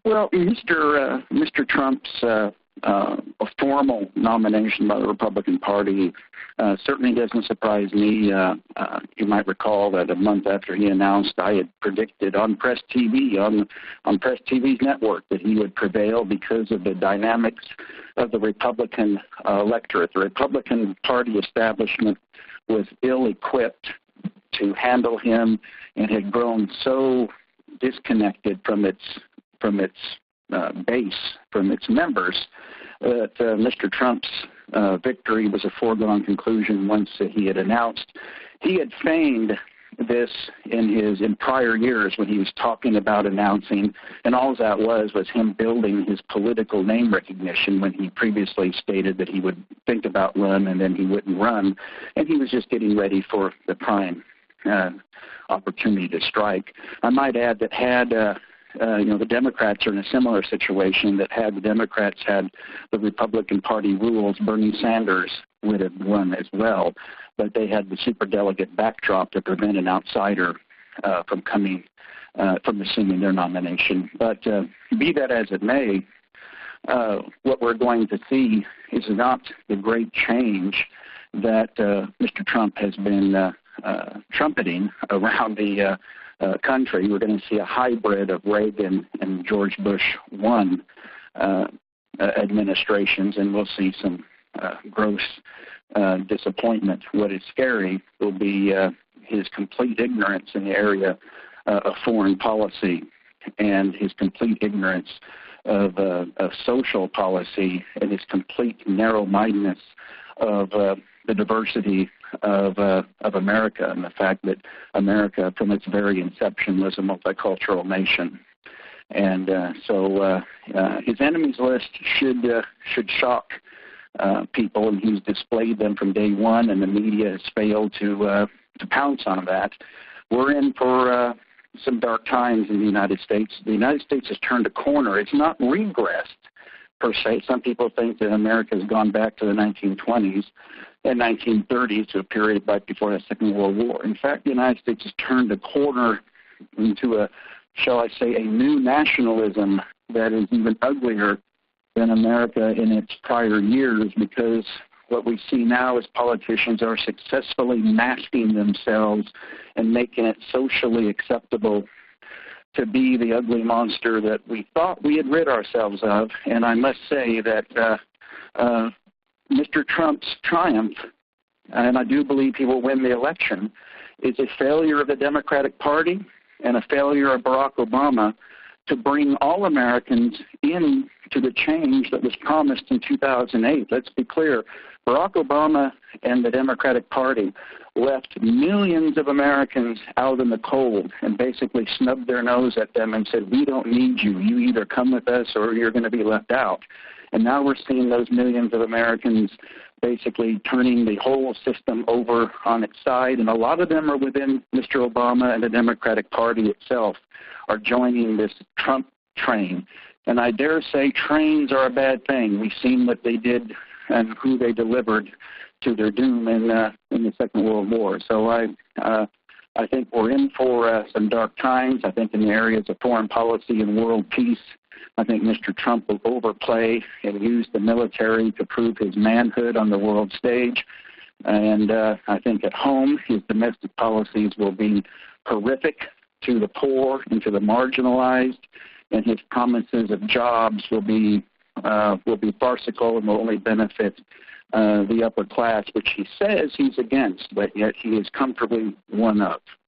Well, Mr. Trump's a formal nomination by the Republican Party certainly doesn't surprise me. You might recall that a month after he announced, I had predicted on Press TV, on Press TV's network, that he would prevail because of the dynamics of the Republican electorate. The Republican Party establishment was ill-equipped to handle him and had grown so disconnected from its base, from its members, that Mr. Trump's victory was a foregone conclusion once he had announced. He had feigned this in prior years when he was talking about announcing, and all that was him building his political name recognition when he previously stated that he would think about run and then he wouldn't run, and he was just getting ready for the prime opportunity to strike. I might add that had the Democrats are in a similar situation, that had the Democrats had the Republican Party rules, Bernie Sanders would have won as well. But they had the superdelegate backdrop to prevent an outsider from assuming their nomination. But be that as it may, what we're going to see is not the great change that Mr. Trump has been trumpeting around the country. We're going to see a hybrid of Reagan and George Bush I administrations, and we'll see some gross disappointment. What is scary will be his complete ignorance in the area of foreign policy and his complete ignorance of social policy and his complete narrow-mindedness of the diversity of America, and the fact that America, from its very inception, was a multicultural nation. And so his enemies list should shock people, and he's displayed them from day one, and the media has failed to pounce on that. We're in for some dark times in the United States. The United States has turned a corner. It's not regressed, per se. Some people think that America has gone back to the 1920s and 1930s, to a period back before the Second World War. In fact, the United States has turned a corner into a, shall I say, a new nationalism that is even uglier than America in its prior years, because what we see now is politicians are successfully masking themselves and making it socially acceptable to be the ugly monster that we thought we had rid ourselves of. And I must say that Mr. Trump's triumph, and I do believe he will win the election, is a failure of the Democratic Party and a failure of Barack Obama to bring all Americans in to the change that was promised in 2008. Let's be clear. Barack Obama and the Democratic Party left millions of Americans out in the cold and basically snubbed their nose at them and said, we don't need you. You either come with us or you're going to be left out. And now we're seeing those millions of Americans basically turning the whole system over on its side, and a lot of them are within Mr. Obama and the Democratic Party itself are joining this Trump train. And I dare say trains are a bad thing. We've seen what they did and who they delivered to their doom in the Second World War. So I think we're in for some dark times. I think in the areas of foreign policy and world peace, I think Mr. Trump will overplay and use the military to prove his manhood on the world stage. And I think at home, his domestic policies will be horrific to the poor and to the marginalized, and his promises of jobs will be farcical and will only benefit the upper class, which he says he's against, but yet he is comfortably one of.